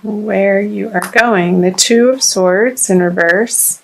where you are going. The Two of Swords in reverse,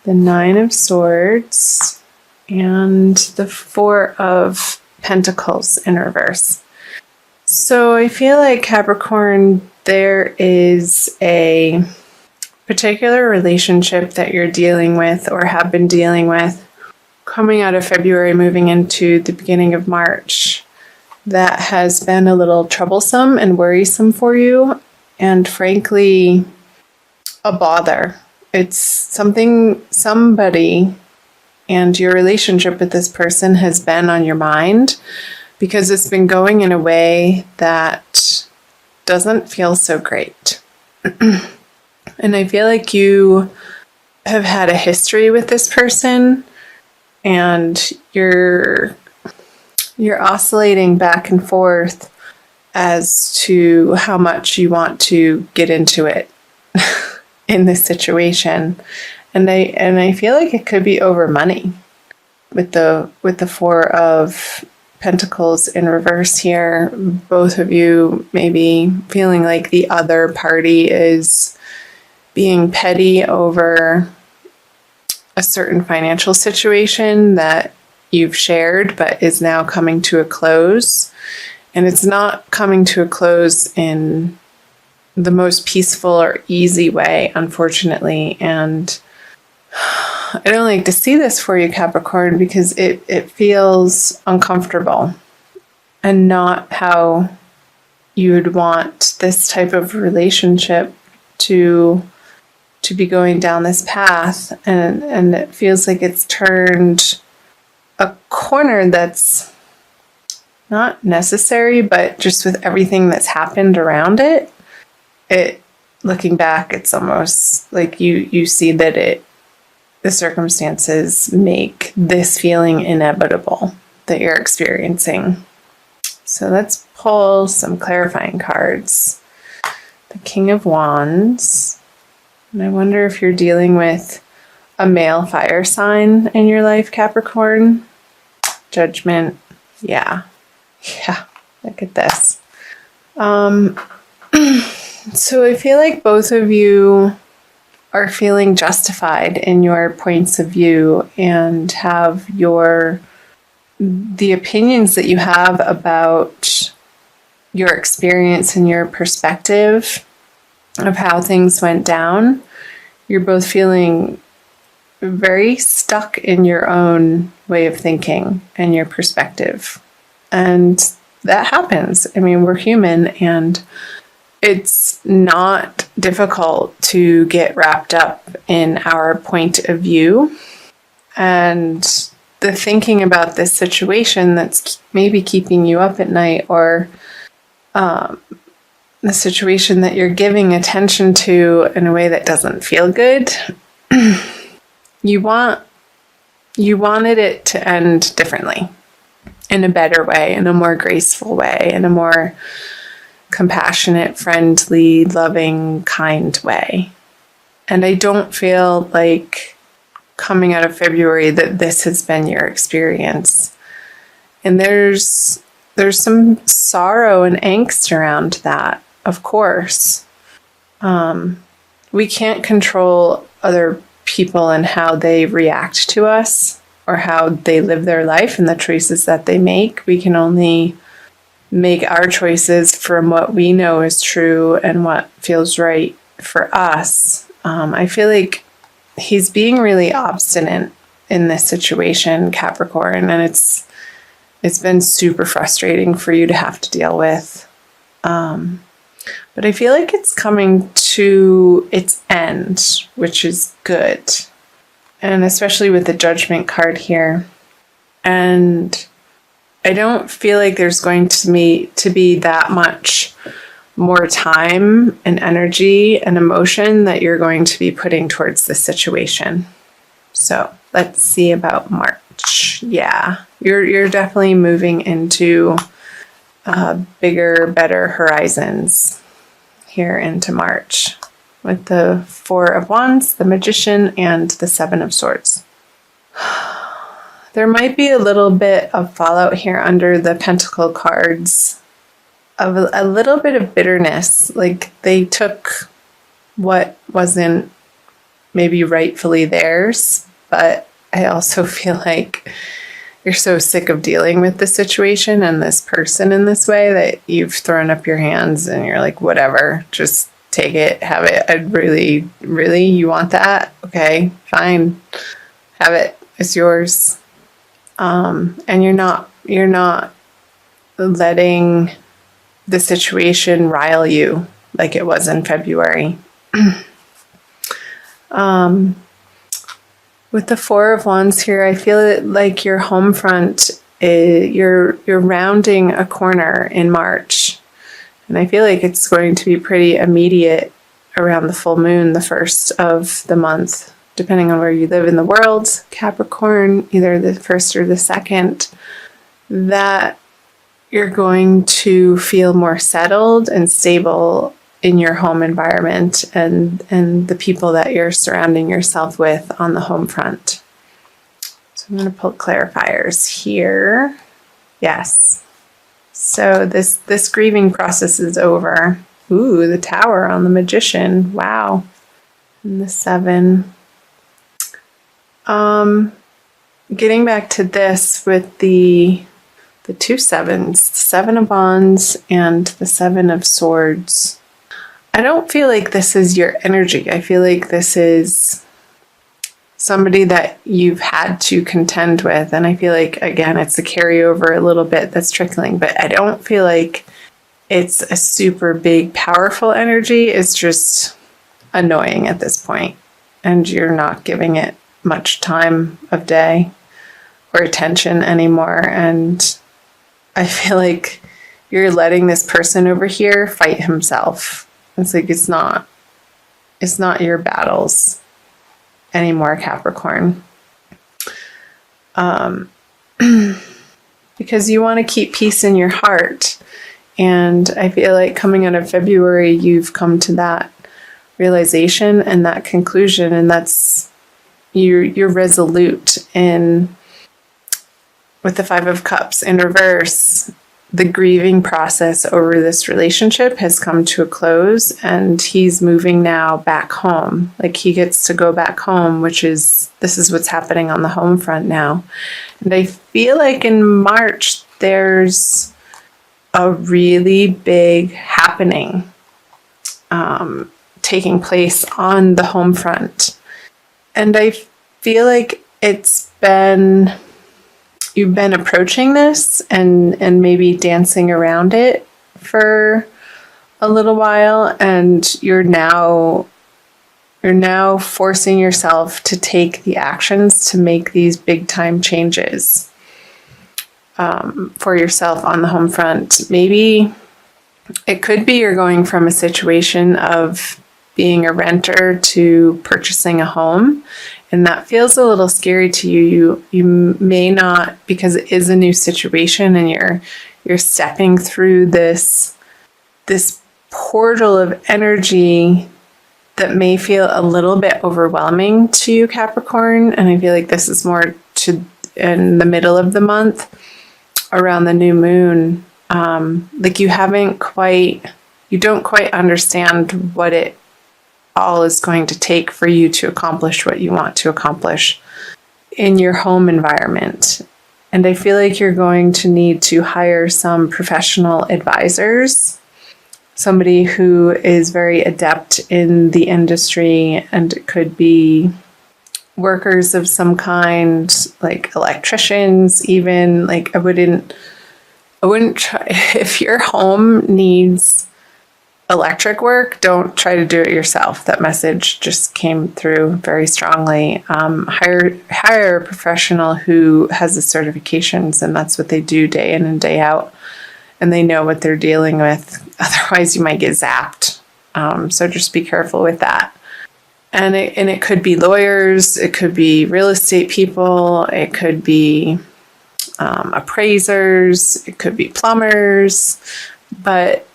the Nine of Swords, and the Four of Pentacles in reverse. So I feel like Capricorn, there is a particular relationship that you're dealing with or have been dealing with coming out of February, moving into the beginning of March, that has been a little troublesome and worrisome for you, and frankly, a bother. It's somebody, and your relationship with this person has been on your mind because it's been going in a way that doesn't feel so great. And I feel like you have had a history with this person, and you're oscillating back and forth as to how much you want to get into it in this situation. And I feel like it could be over money with the Four of Pentacles in reverse here. Both of you maybe feeling like the other party is being petty over a certain financial situation that you've shared but is now coming to a close. And it's not coming to a close in the most peaceful or easy way, unfortunately. And I don't like to see this for you, Capricorn, because it feels uncomfortable and not how you would want this type of relationship to be going down this path. And it feels like it's turned a corner that's not necessary, but just with everything that's happened around it, looking back, it's almost like you see that the circumstances make this feeling inevitable that you're experiencing. So let's pull some clarifying cards. The King of Wands. And I wonder if you're dealing with a male fire sign in your life, Capricorn. Judgment. Yeah, look at this. So I feel like both of you are feeling justified in your points of view and have the opinions that you have about your experience and your perspective of how things went down. You're both feeling very stuck in your own way of thinking and your perspective. And that happens. I mean, we're human, and it's not difficult to get wrapped up in our point of view. And the thinking about this situation that's maybe keeping you up at night, or the situation that you're giving attention to in a way that doesn't feel good, you wanted it to end differently, in a better way, in a more graceful way, in a more compassionate, friendly, loving, kind way. And I don't feel like coming out of February that this has been your experience. And there's some sorrow and angst around that, of course. We can't control other people and how they react to us or how they live their life and the choices that they make. We can only make our choices from what we know is true and what feels right for us. I feel like he's being really obstinate in this situation, Capricorn, and it's been super frustrating for you to have to deal with. But I feel like it's coming to its end, which is good. And especially with the Judgment card here. And I don't feel like there's going to be that much more time and energy and emotion that you're going to be putting towards this situation. So let's see about March. Yeah, you're definitely moving into bigger, better horizons here into March with the Four of Wands, the Magician, and the Seven of Swords. There might be a little bit of fallout here under the Pentacle cards a little bit of bitterness. Like they took what wasn't maybe rightfully theirs, but I also feel like you're so sick of dealing with the situation and this person in this way that you've thrown up your hands and you're like, whatever, just take it, have it. I'd really, you want that? Okay, fine. Have it. It's yours. And you're not letting the situation rile you like it was in February. With the Four of Wands here, I feel like your home front, you're rounding a corner in March. And I feel like it's going to be pretty immediate around the full moon, the first of the month, depending on where you live in the world. Capricorn, either the first or the second, that you're going to feel more settled and stable in your home environment and the people that you're surrounding yourself with on the home front. So I'm going to pull clarifiers here. Yes. So this grieving process is over. Ooh, the Tower on the Magician. Wow. And the 7. Getting back to this with the 2 7s, the 7 of Wands and the 7 of Swords. I don't feel like this is your energy. I feel like this is somebody that you've had to contend with. And I feel like, again, it's a carryover a little bit that's trickling, but I don't feel like it's a super big, powerful energy. It's just annoying at this point, and you're not giving it much time of day or attention anymore. And I feel like you're letting this person over here fight himself. It's like it's not your battles anymore, Capricorn. Because you want to keep peace in your heart. And I feel like coming out of February, you've come to that realization and that conclusion, and that's you're resolute in. With the 5 of Cups in reverse, the grieving process over this relationship has come to a close, and he's moving now back home. Like he gets to go back home, this is what's happening on the home front now. And I feel like in March, there's a really big happening taking place on the home front. And I feel like you've been approaching this and maybe dancing around it for a little while, and you're now forcing yourself to take the actions to make these big time changes for yourself on the home front. Maybe it could be you're going from a situation of being a renter to purchasing a home. And that feels a little scary to you. You may not, because it is a new situation and you're stepping through this portal of energy that may feel a little bit overwhelming to you, Capricorn. And I feel like this is more in the middle of the month, around the new moon. Like you don't quite understand what it all is going to take for you to accomplish what you want to accomplish in your home environment. And I feel like you're going to need to hire some professional advisors, somebody who is very adept in the industry, and it could be workers of some kind, like electricians even. Like I wouldn't try, if your home needs electric work, don't try to do it yourself. That message just came through very strongly. Hire a professional who has the certifications, and that's what they do day in and day out, and they know what they're dealing with. Otherwise, you might get zapped. So just be careful with that. And it could be lawyers, it could be real estate people, it could be appraisers, it could be plumbers, but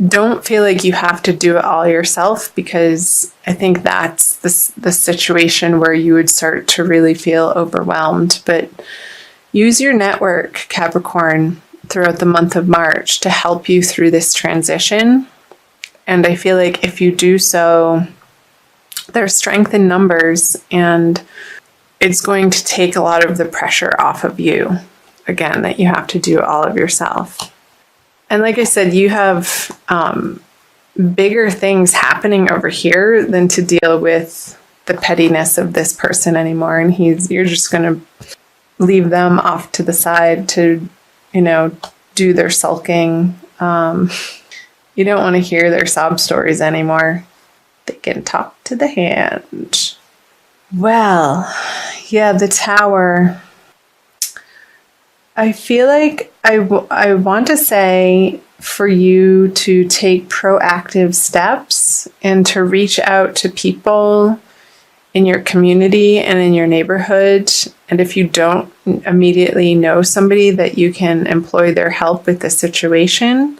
don't feel like you have to do it all yourself, because I think that's the situation where you would start to really feel overwhelmed. But use your network, Capricorn. throughout the month of March to help you through this transition. And I feel like if you do so, there's strength in numbers, and it's going to take a lot of the pressure off of you. Again, that you have to do all of yourself. And like I said, you have bigger things happening over here than to deal with the pettiness of this person anymore. And you're just going to leave them off to the side to, do their sulking. You don't want to hear their sob stories anymore. They can talk to the hand. Well, yeah, the Tower. I feel like I want to say for you to take proactive steps and to reach out to people in your community and in your neighborhood. And if you don't immediately know somebody, that you can employ their help with the situation,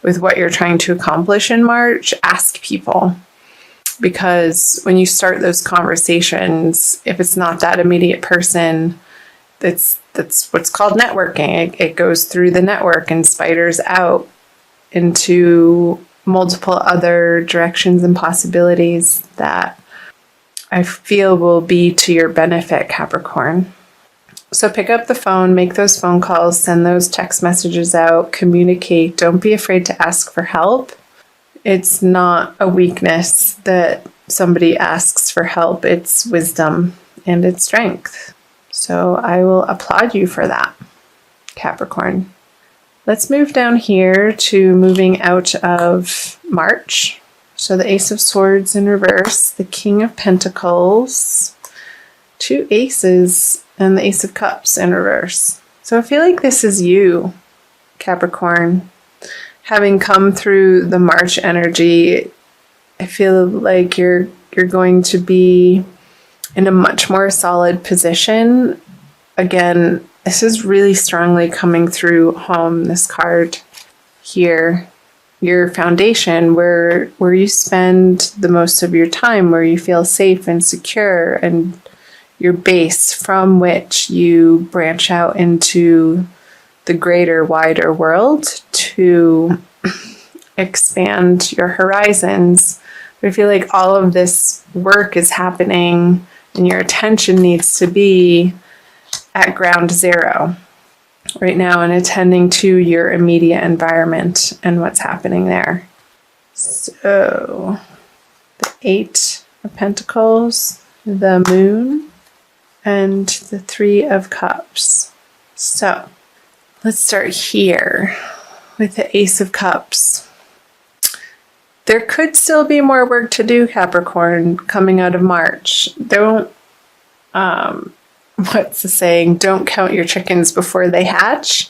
with what you're trying to accomplish in March, ask people. Because when you start those conversations, if it's not that immediate person, that's what's called networking. It goes through the network and spiders out into multiple other directions and possibilities that I feel will be to your benefit, Capricorn. So pick up the phone, make those phone calls, send those text messages out, communicate. Don't be afraid to ask for help. It's not a weakness that somebody asks for help. It's wisdom and it's strength. So I will applaud you for that, Capricorn. Let's move down here to moving out of March. So the Ace of Swords in reverse, the King of Pentacles, 2 aces, and the Ace of Cups in reverse. So I feel like this is you, Capricorn. Having come through the March energy, I feel like you're going to be in a much more solid position. Again, this is really strongly coming through home, this card here. Your foundation, where you spend the most of your time, where you feel safe and secure, and your base from which you branch out into the greater, wider world to expand your horizons. But I feel like all of this work is happening and your attention needs to be at ground zero right now and attending to your immediate environment and what's happening there. So the 8 of Pentacles, the Moon, and the 3 of Cups. So let's start here with the Ace of Cups. There could still be more work to do, Capricorn, coming out of March. Don't, what's the saying? Don't count your chickens before they hatch.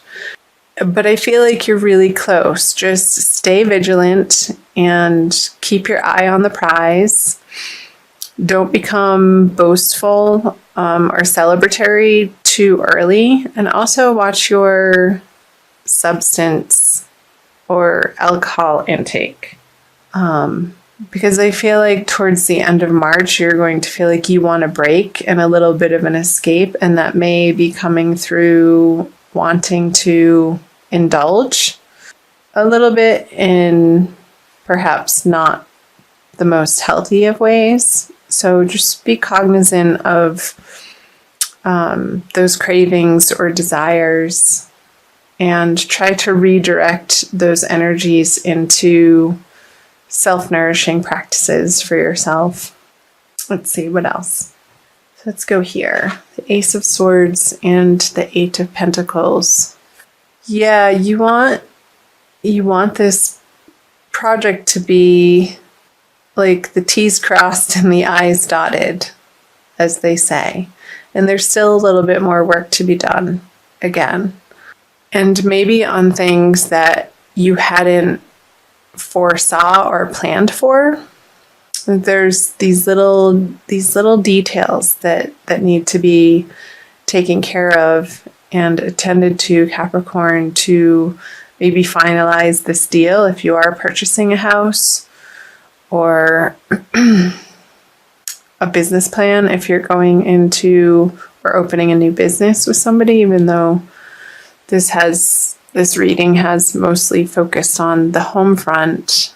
But I feel like you're really close. Just stay vigilant and keep your eye on the prize. Don't become boastful or celebratory too early. And also watch your substance or alcohol intake. Because I feel like towards the end of March, you're going to feel like you want a break and a little bit of an escape. And that may be coming through wanting to indulge a little bit in perhaps not the most healthy of ways. So just be cognizant of those cravings or desires and try to redirect those energies into self-nourishing practices for yourself. Let's see, what else? So let's go here. The Ace of Swords and the 8 of Pentacles. Yeah, you want this project to be like the T's crossed and the I's dotted, as they say. And there's still a little bit more work to be done again. And maybe on things that you hadn't foresaw or planned for. There's these little details that need to be taken care of and attended to, Capricorn, to maybe finalize this deal if you are purchasing a house, or a business plan if you're going into or opening a new business with somebody, even though this has this reading has mostly focused on the home front.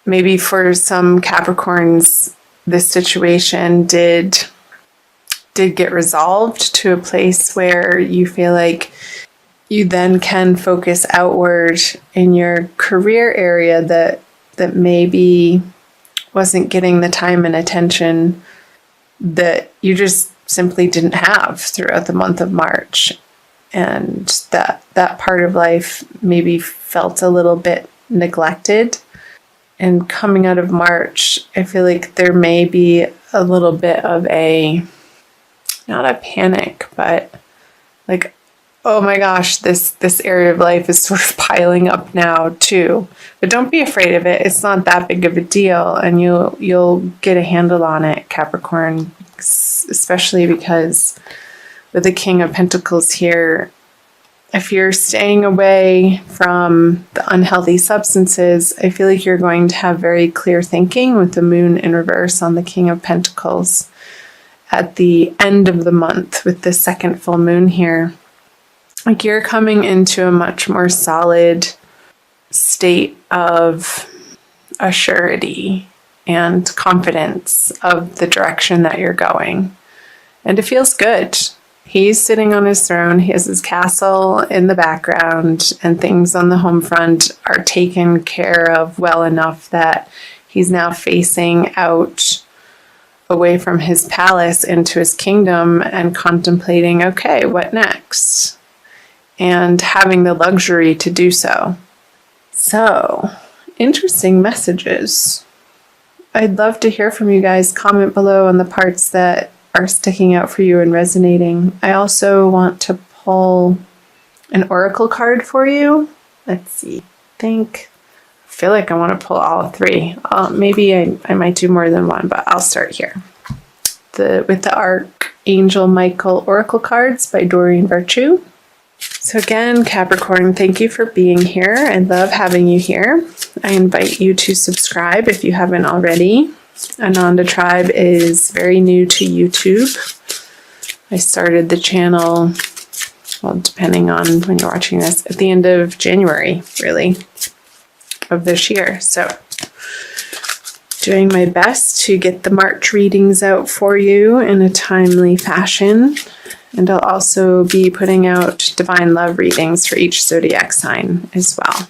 Maybe for some Capricorns, this situation did get resolved to a place where you feel like you then can focus outward in your career area that maybe wasn't getting the time and attention that you just simply didn't have throughout the month of March. And that part of life maybe felt a little bit neglected. And coming out of March, I feel like there may be a little bit of not a panic, but like, oh my gosh, this area of life is sort of piling up now too. But don't be afraid of it. It's not that big of a deal, and you'll get a handle on it, Capricorn, especially because with the King of Pentacles here, if you're staying away from the unhealthy substances, I feel like you're going to have very clear thinking with the moon in reverse on the King of Pentacles at the end of the month with the second full moon here. Like, you're coming into a much more solid state of assurity and confidence of the direction that you're going. And it feels good. He's sitting on his throne, he has his castle in the background, and things on the home front are taken care of well enough that he's now facing out away from his palace into his kingdom and contemplating, okay, what next? And having the luxury to do so. So, interesting messages. I'd love to hear from you guys. Comment below on the parts that are sticking out for you and resonating. I also want to pull an oracle card for you. Let's see. I feel like I want to pull all three. Maybe I might do more than one, but I'll start here. With the Archangel Michael Oracle cards by Doreen Virtue. So again, Capricorn, thank you for being here. I love having you here. I invite you to subscribe if you haven't already. Ananda Tribe is very new to YouTube. I started the channel, well, depending on when you're watching this, at the end of January, really, of this year. So, doing my best to get the March readings out for you in a timely fashion. And I'll also be putting out divine love readings for each zodiac sign as well.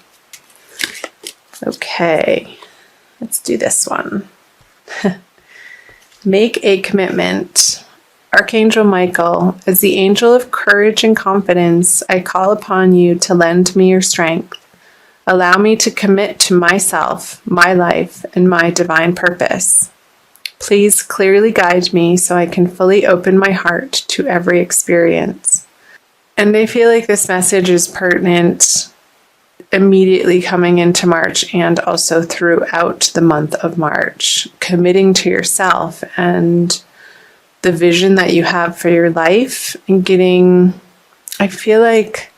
Okay, let's do this one. Make a commitment. Archangel Michael, as the angel of courage and confidence, I call upon you to lend me your strength. Allow me to commit to myself, my life, and my divine purpose. Please clearly guide me so I can fully open my heart to every experience. And I feel like this message is pertinent immediately coming into March and also throughout the month of March. Committing to yourself and the vision that you have for your life and I feel like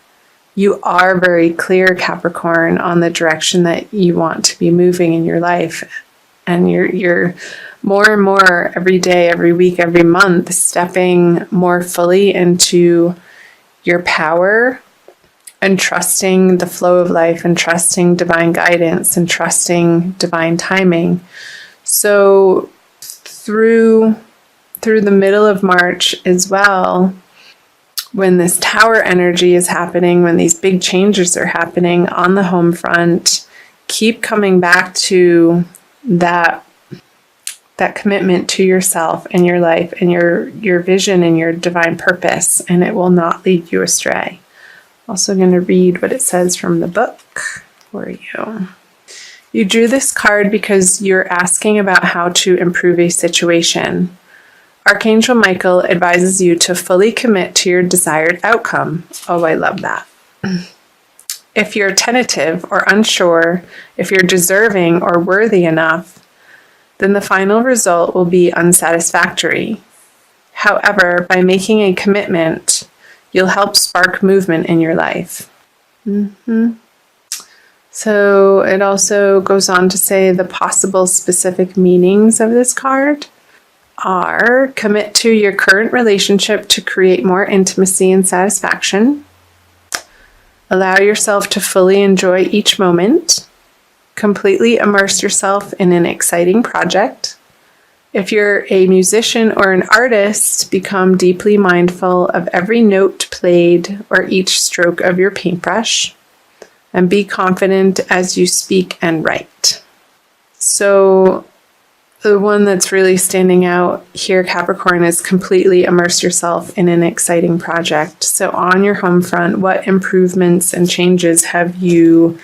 you are very clear, Capricorn, on the direction that you want to be moving in your life. And you're more and more every day, every week, every month, stepping more fully into your power and trusting the flow of life and trusting divine guidance and trusting divine timing. So through the middle of March as well, when this tower energy is happening, when these big changes are happening on the home front, keep coming back to that commitment to yourself and your life and your vision and your divine purpose, and it will not lead you astray. Also going to read what it says from the book for you. You drew this card because you're asking about how to improve a situation. Archangel Michael advises you to fully commit to your desired outcome. Oh, I love that. If you're tentative or unsure if you're deserving or worthy enough, then the final result will be unsatisfactory. However, by making a commitment, you'll help spark movement in your life. So it also goes on to say the possible specific meanings of this card are: commit to your current relationship to create more intimacy and satisfaction. Allow yourself to fully enjoy each moment. Completely immerse yourself in an exciting project. If you're a musician or an artist, become deeply mindful of every note played or each stroke of your paintbrush, and be confident as you speak and write. So the one that's really standing out here, Capricorn, is completely immerse yourself in an exciting project. So on your home front, what improvements and changes have you